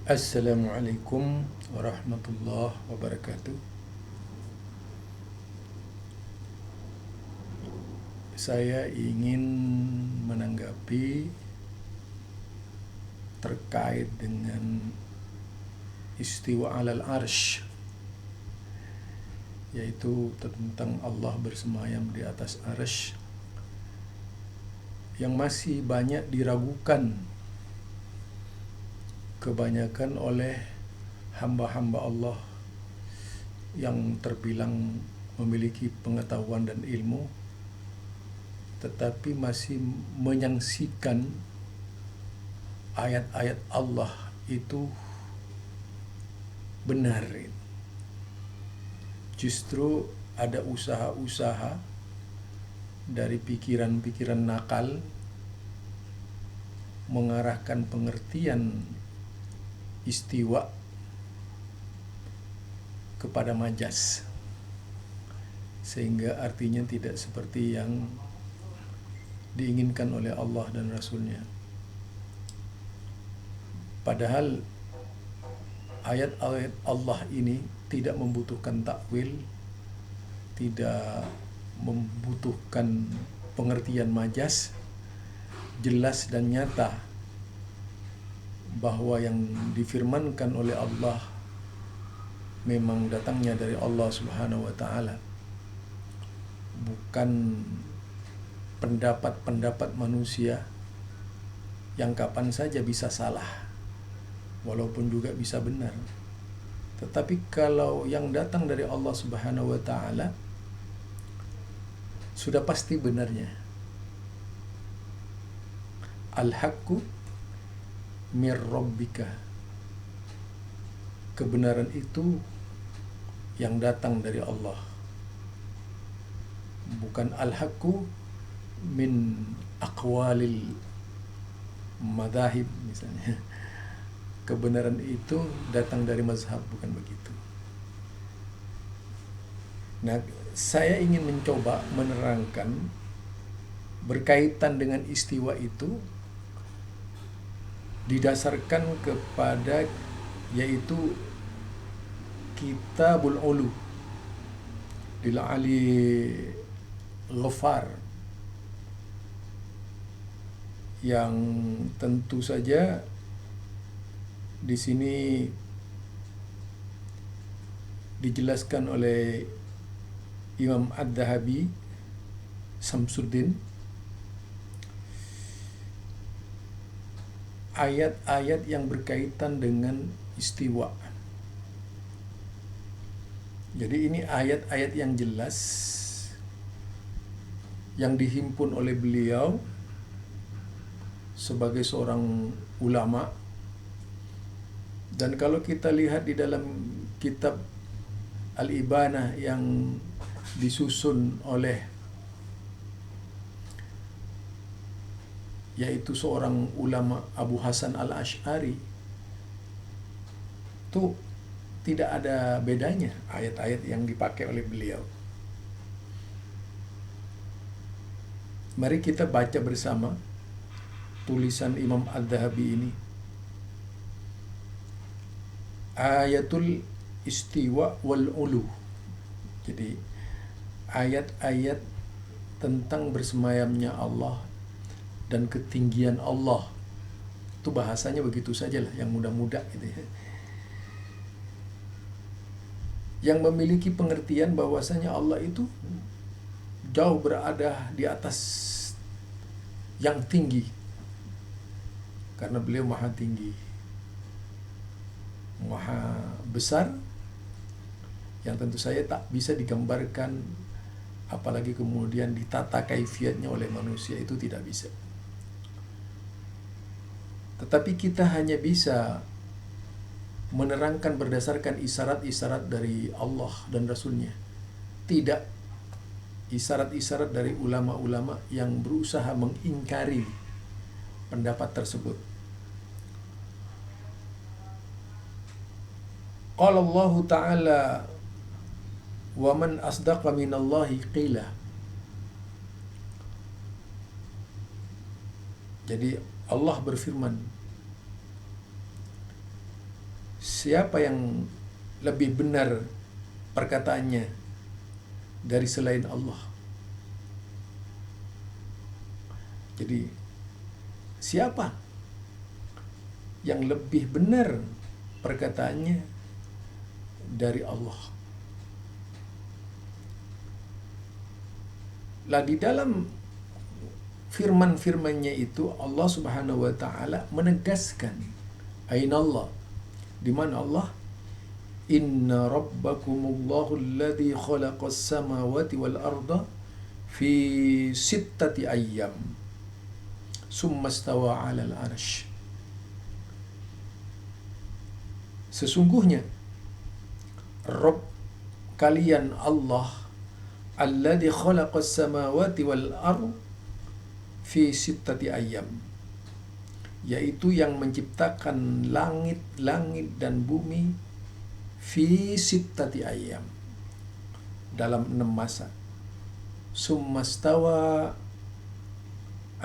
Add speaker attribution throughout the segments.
Speaker 1: Assalamualaikum warahmatullahi wabarakatuh. Saya ingin menanggapi terkait dengan istiwa alal arsh, yaitu tentang Allah bersemayam di atas arsh, yang masih banyak diragukan kebanyakan oleh hamba-hamba Allah yang terbilang memiliki pengetahuan dan ilmu, tetapi masih menyaksikan ayat-ayat Allah itu benar. Justru ada usaha-usaha dari pikiran-pikiran nakal mengarahkan pengertian istiwa kepada majas, sehingga artinya tidak seperti yang diinginkan oleh Allah dan Rasulnya. Padahal ayat-ayat Allah ini tidak membutuhkan takwil, tidak membutuhkan pengertian majas. Jelas dan nyata bahwa yang difirmankan oleh Allah memang datangnya dari Allah Subhanahu wa taala, bukan pendapat-pendapat manusia yang kapan saja bisa salah, walaupun juga bisa benar. Tetapi kalau yang datang dari Allah Subhanahu wa taala sudah pasti benarnya. Al-haqqu mir rabbika. Kebenaran itu yang datang dari Allah. Bukan al-haqqu min aqwalil madahib misalnya. Kebenaran itu datang dari mazhab, bukan begitu. Nah, saya ingin mencoba menerangkan berkaitan dengan istiwa itu didasarkan kepada yaitu Kitabul Ulu lil Ali Ghafar, yang tentu saja di sini dijelaskan oleh Imam Ad-Dhahabi Samsuddin ayat-ayat yang berkaitan dengan istiwa. Jadi ini ayat-ayat yang jelas yang dihimpun oleh beliau sebagai seorang ulama. Dan kalau kita lihat di dalam kitab Al-Ibanah yang disusun oleh yaitu seorang ulama, Abu Hasan Al-Asy'ari, itu tidak ada bedanya ayat-ayat yang dipakai oleh beliau. Mari kita baca bersama tulisan Imam Ad-Dhahabi ini. Ayatul istiwa wal ulu. Jadi ayat-ayat tentang bersemayamnya Allah dan ketinggian Allah. Itu bahasanya begitu sajalah, yang mudah-mudah gitu ya. Yang memiliki pengertian bahwasanya Allah itu jauh berada di atas yang tinggi, karena beliau maha tinggi, maha besar, yang tentu saja tak bisa digambarkan, apalagi kemudian ditata kaifiatnya oleh manusia, itu tidak bisa. Tetapi kita hanya bisa menerangkan berdasarkan isyarat-isyarat dari Allah dan Rasulnya, tidak isyarat-isyarat dari ulama-ulama yang berusaha mengingkari pendapat tersebut. Qala Allah Ta'ala wa man asdaqa minallahi qila. Jadi Allah berfirman, siapa yang lebih benar perkataannya dari selain Allah? Jadi siapa yang lebih benar perkataannya dari Allah? Lah di dalam firman-firmannya itu Allah Subhanahu wa taala menegaskan ainallah, di mana Allah, inna rabbakumullahu alladzi khalaqas samawati wal arda fi sittati ayyam summa stawa 'alal arsy. Sesungguhnya Rabb kalian Allah alladzi khalaqas samawati wal ardh fi sittati ayyam, yaitu yang menciptakan langit-langit dan bumi fi sittati ayyam, dalam 6 masa. Summastawa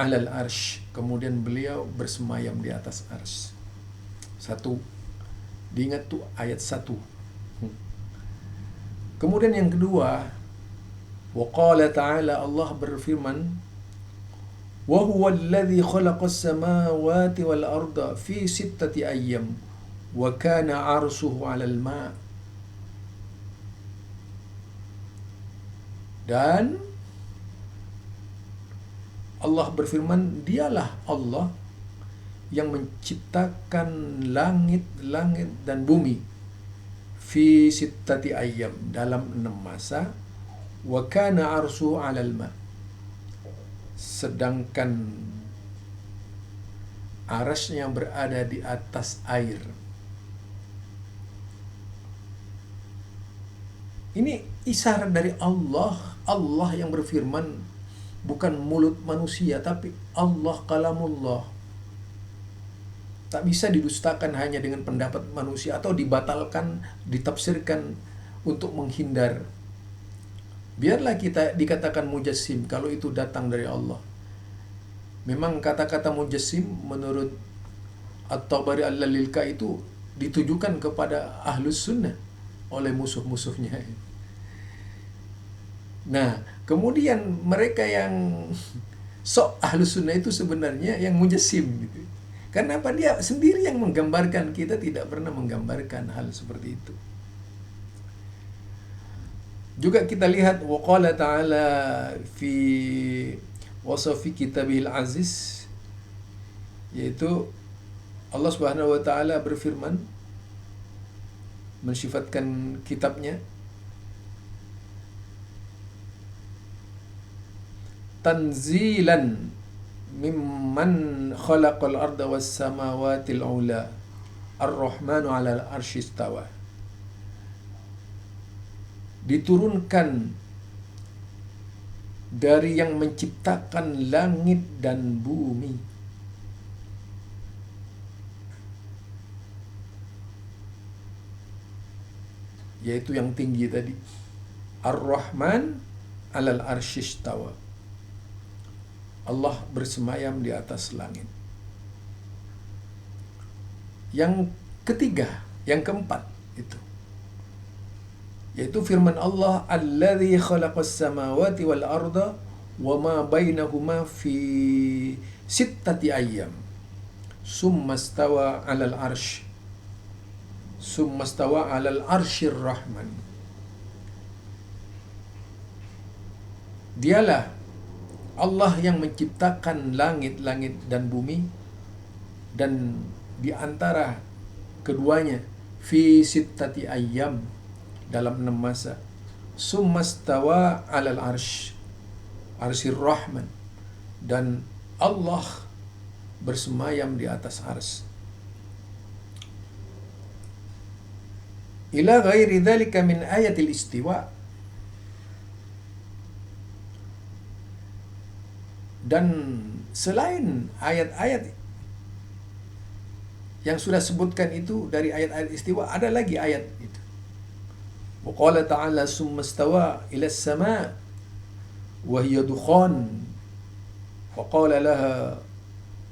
Speaker 1: 'alal arsy, kemudian beliau bersemayam di atas arsy. 1. Diingat tuh ayat 1. Kemudian yang kedua, wa qala ta'ala, Allah berfirman, wa huwa alladhi khalaqas samawati wal arda fi sittati ayyam wa kana 'arshuhu 'alal ma'. Dan Allah berfirman, dialah Allah yang menciptakan langit-langit dan bumi fi sittati ayyam, dalam 6 masa, wa kana 'arshuhu 'alal ma', sedangkan arasnya berada di atas air. Ini isyarat dari Allah, Allah yang berfirman, bukan mulut manusia, tapi Allah kalamullah. Tak bisa didustakan hanya dengan pendapat manusia atau dibatalkan, ditafsirkan untuk menghindar. Biarlah kita dikatakan mujassim kalau itu datang dari Allah. Memang kata-kata mujassim menurut At-Tabari Al-Lilka itu ditujukan kepada Ahlus Sunnah oleh musuh-musuhnya. Nah, kemudian mereka yang sok Ahlus Sunnah itu sebenarnya yang mujassim gitu. Karena apa? Dia sendiri yang menggambarkan, kita tidak pernah menggambarkan hal seperti itu. Juga kita lihat waqala ta'ala fi wasafi kitabihil aziz, yaitu Allah Subhanahu wa taala berfirman mensifatkan kitabnya, tanzilan mimman khalaqal arda was samawatil ula ar-rahmanu 'alal arsy istawa. Diturunkan dari yang menciptakan langit dan bumi. Yaitu yang tinggi tadi. Ar-Rahman 'alal arsy istawa. Allah bersemayam di atas langit. Yang ketiga, yang keempat itu, yaitu firman Allah, alladzi khalaqas samawati wal arda wa ma bainahuma fi sittati ayyam summa stawa 'alal arsy summa stawa 'alal arsyir rahman. Dialah Allah yang menciptakan langit-langit dan bumi, dan di antara keduanya fi sittati ayyam, dalam 6 masa, summastawa 'alal arsy arsyir rahman, dan Allah bersemayam di atas arsy. Ila ghairi dzalika min ayatil istiwa. Dan selain ayat-ayat yang sudah sebutkan itu, dari ayat-ayat istiwa, ada lagi ayat itu. Wa qala ta'ala summa stawa ila as-sama' wa hiya dukhan fa qala laha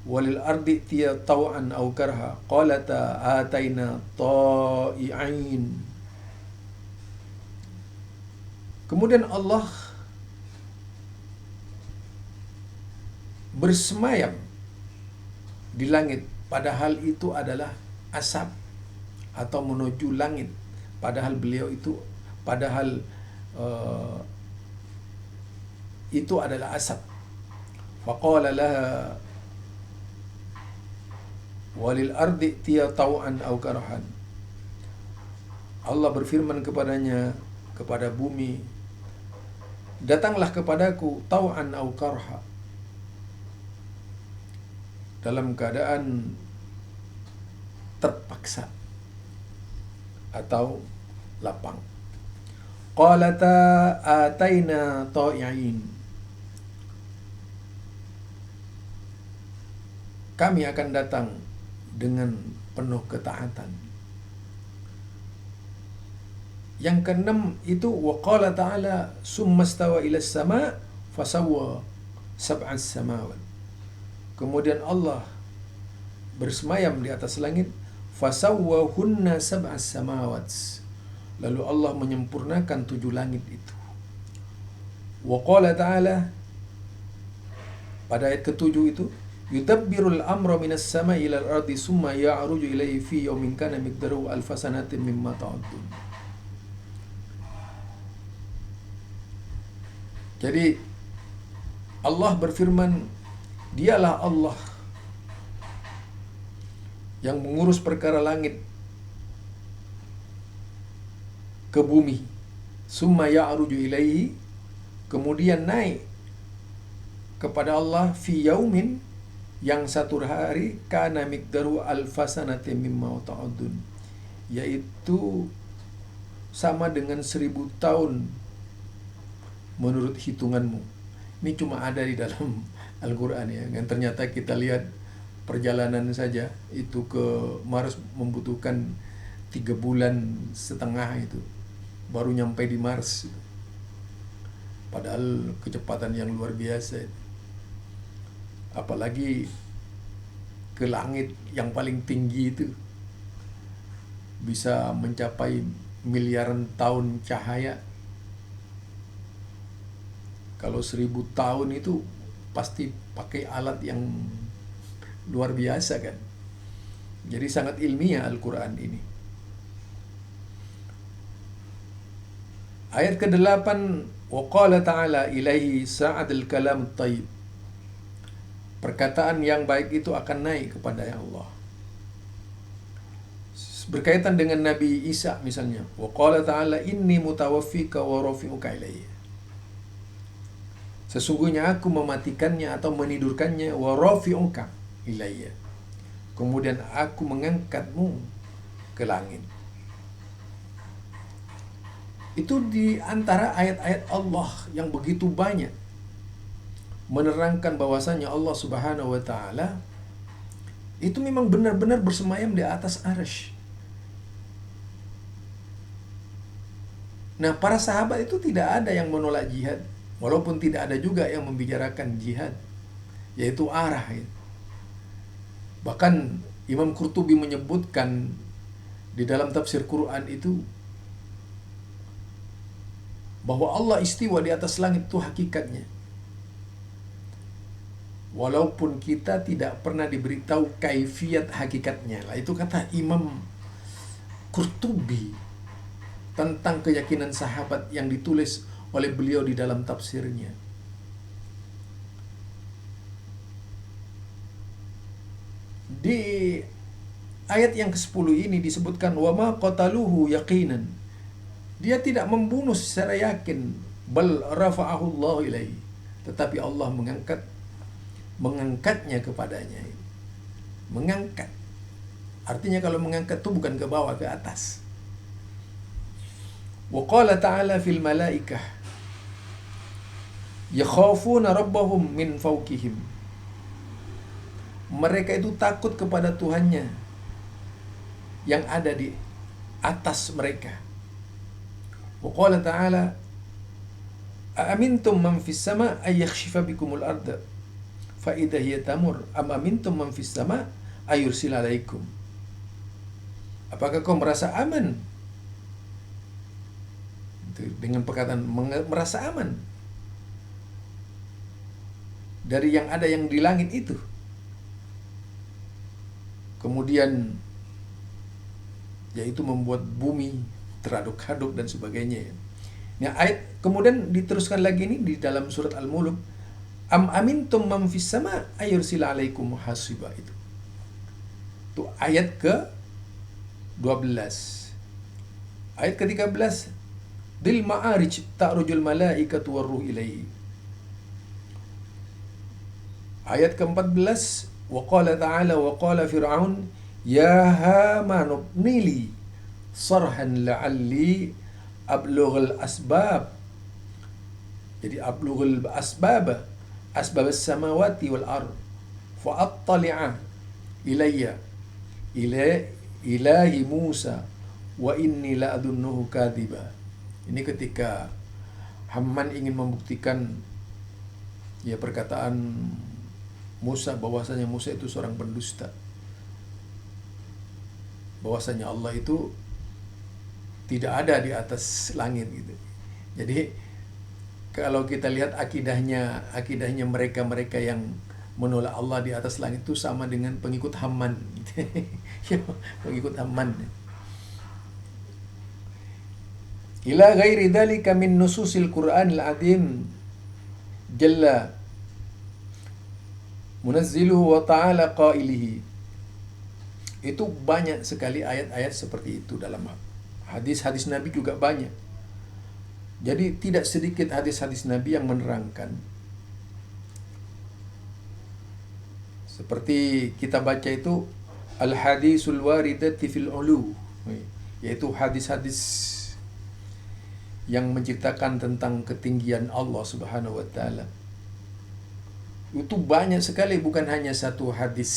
Speaker 1: walil ardi tiya taw'an aw karha qalata ataina ta'i'in. Kemudian Allah bersemayam di langit, padahal itu adalah asap, atau menuju langit, padahal beliau itu itu adalah asap. Faqala laha walil ardi tiya taw'an aw karhan. Allah berfirman kepadanya, kepada bumi, datanglah kepadaku taw'an aw karha, dalam keadaan terpaksa atau lapang. Qalata ataina ta'i'in. Kami akan datang dengan penuh ketaatan. Yang keenam itu waqala ta'ala summa stawa ila sama fasawwa sab'as samawat. Kemudian Allah bersemayam di atas langit, fasawwahunna sab'as samawat. Lalu Allah menyempurnakan 7 langit itu. Waqala ta'ala pada ayat ke-7 itu, yudabbirul amra minas sama'i ilal ardi summa ya'ruju ilaihi fi yawmin kana miqdaruhu alfa sanatin mimma ta'uddun. Jadi Allah berfirman, dialah Allah yang mengurus perkara langit ke bumi, summa ya'ruju ilaihi, kemudian naik kepada Allah, fi yaumin, yang satu hari, kana miqdaru alfasanati mimma ta'udun, yaitu sama dengan 1000 tahun menurut hitunganmu. Ini cuma ada di dalam Al-Quran ya. Dan ternyata kita lihat perjalanan saja itu ke Mars membutuhkan 3,5 bulan itu baru nyampe di Mars. Padahal kecepatan yang luar biasa. Apalagi ke langit yang paling tinggi itu bisa mencapai miliaran tahun cahaya. Kalau 1000 tahun itu pasti pakai alat yang luar biasa kan. Jadi sangat ilmiah Al-Quran ini. Ayat ke-8, waqala ta'ala ilaihi sa'adul kalam tayyib. Perkataan yang baik itu akan naik kepada Allah. Berkaitan dengan Nabi Isa misalnya, waqala ta'ala inni mutawaffika wa rafi'uka ilayya. Sesungguhnya aku mematikannya atau menidurkannya, wa rafi'uka ilayya. Kemudian aku mengangkatmu ke langit. Itu di antara ayat-ayat Allah yang begitu banyak menerangkan bahwasanya Allah Subhanahu wa taala itu memang benar-benar bersemayam di atas arsy. Nah, para sahabat itu tidak ada yang menolak jihad, walaupun tidak ada juga yang membicarakan jihad, yaitu arah. Bahkan Imam Qurtubi menyebutkan di dalam tafsir Quran itu bahwa Allah istiwa di atas langit itu hakikatnya. Walaupun kita tidak pernah diberitahu kaifiyat hakikatnya. Lah itu kata Imam Qurtubi tentang keyakinan sahabat yang ditulis oleh beliau di dalam tafsirnya. Di ayat yang ke-10 ini disebutkan wa ma qataluhu yaqinan. Dia tidak membunuh secara yakin, bal rafa'ahu Allah ilaihi. Tetapi Allah mengangkatnya kepadanya. Mengangkat. Artinya kalau mengangkat itu bukan ke bawah, ke atas. Wa qala ta'ala fil malaikah yakhafuna rabbahum min fawqihim. Mereka itu takut kepada Tuhannya yang ada di atas mereka. Wa qala ta'ala aamintum man fis sama' ay yakhshifa bikumul arda fa idza hiya tamur am amintum man fis sama ayursil alaikum. Apakah kau merasa aman? Dengan perkataan merasa aman dari yang ada yang di langit itu. Kemudian yaitu membuat bumi teraduk-aduk dan sebagainya. Nah, ayat kemudian diteruskan lagi ini di dalam surat Al-Mulk, am amintum man fis sama ayursil alaikum hasiba itu. Itu ayat ke-12. Ayat ke-13, Dil ma'arij ta'rujul malaikatu warruh ilaihi. Ayat ke-14, wa qala ta'ala wa qala fir'aun ya haman ibnili sarhan la'alli ablughal asbab. Jadi ablughal asbab as-samawati wal ard fa attali'a ilayya ilahi Musa wa inni la adunnuhu kadhiba. Ini ketika Haman ingin membuktikan ya perkataan Musa bahwasanya Musa itu seorang pendusta. Bahwasanya Allah itu tidak ada di atas langit gitu. Jadi kalau kita lihat akidahnya mereka yang menolak Allah di atas langit itu sama dengan pengikut Haman. Pengikut Haman. Ila ghairi dzalika min nususil Qur'anil azim jalla munazziluhu wa ta'ala qailihi. Itu banyak sekali ayat-ayat seperti itu dalam hadis-hadis Nabi juga banyak. Jadi tidak sedikit hadis-hadis Nabi yang menerangkan. Seperti kita baca itu al-hadisul waridati fil ulu, yaitu hadis-hadis yang menceritakan tentang ketinggian Allah Subhanahu wa taala. Itu banyak sekali, bukan hanya satu hadis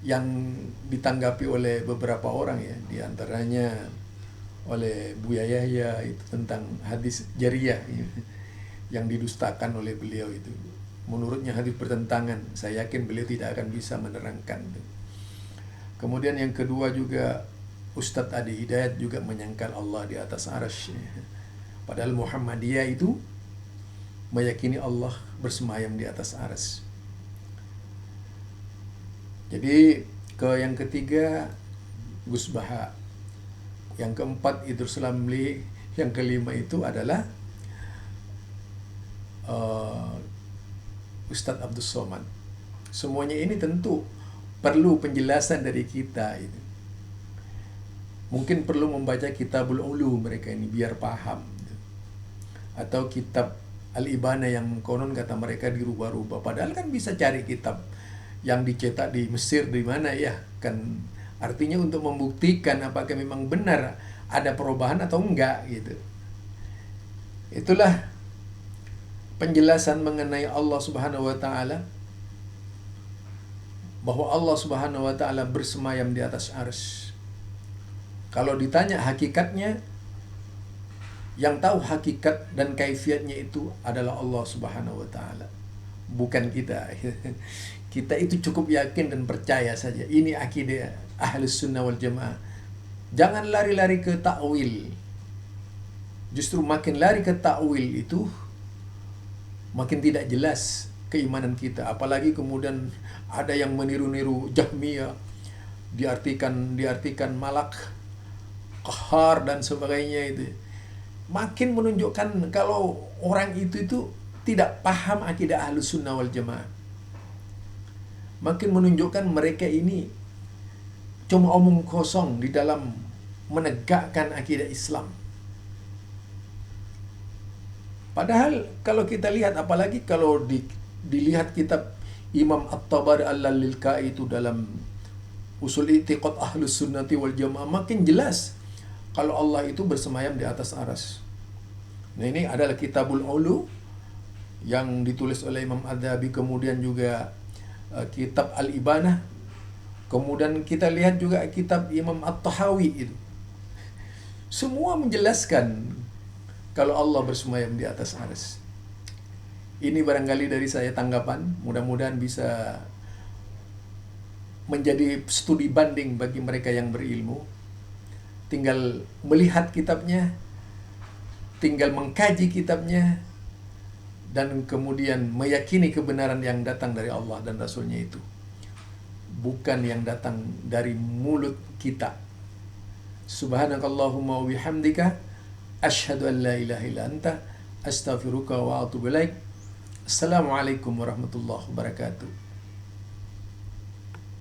Speaker 1: yang ditanggapi oleh beberapa orang ya, di antaranya oleh Buya Yahya itu tentang hadis jariyah yang didustakan oleh beliau itu. Menurutnya hadis bertentangan, saya yakin beliau tidak akan bisa menerangkan. Kemudian yang kedua juga Ustadz Adi Hidayat juga menyangkal Allah di atas arsy. Padahal Muhammadiyah itu meyakini Allah bersemayam di atas arsy. Jadi yang ketiga Gus Baha, yang keempat Idrus Lamli, yang kelima itu adalah Ustadz Abdul Somad. Semuanya ini tentu perlu penjelasan dari kita itu. Mungkin perlu membaca Kitabul Ulu mereka ini biar paham. Atau kitab Al-Ibana yang konon kata mereka dirubah-rubah. Padahal kan bisa cari kitab yang dicetak di Mesir di mana ya. Kan artinya untuk membuktikan apakah memang benar ada perubahan atau enggak gitu. Itulah penjelasan mengenai Allah Subhanahu wa taala, bahwa Allah Subhanahu wa taala bersemayam di atas arsy. Kalau ditanya hakikatnya, yang tahu hakikat dan kaifiatnya itu adalah Allah Subhanahu wa taala, bukan kita. Kita itu cukup yakin dan percaya saja. Ini akidah Ahlus Sunnah wal Jamaah. Jangan lari-lari ke takwil. Justru makin lari ke takwil itu makin tidak jelas keimanan kita. Apalagi kemudian ada yang meniru-niru Jahmiyah, diartikan malak, qahar dan sebagainya itu. Makin menunjukkan kalau orang itu tidak paham akidah Ahlus Sunnah wal Jamaah. Makin menunjukkan mereka ini cuma omong kosong di dalam menegakkan akidah Islam. Padahal kalau kita lihat, apalagi kalau dilihat kitab Imam At-Tabari Al-Lilkai itu dalam Usul I'tiqad Ahlus Sunnati wal Jamaah, makin jelas kalau Allah itu bersemayam di atas arsy. Nah, ini adalah Kitabul Ulu yang ditulis oleh Imam Adz-Dzahabi, kemudian juga kitab Al-Ibanah, kemudian kita lihat juga kitab Imam At-Tahawi itu. Semua menjelaskan kalau Allah bersemayam di atas arsy. Ini barangkali dari saya tanggapan, mudah-mudahan bisa menjadi studi banding bagi mereka yang berilmu. Tinggal melihat kitabnya, tinggal mengkaji kitabnya, dan kemudian meyakini kebenaran yang datang dari Allah dan Rasulnya itu. Bukan yang datang dari mulut kita. Subhanakallahumma wa bihamdika asyhadu an la ilaha illa anta astaghfiruka wa atubu ilaik. Assalamualaikum warahmatullahi wabarakatuh.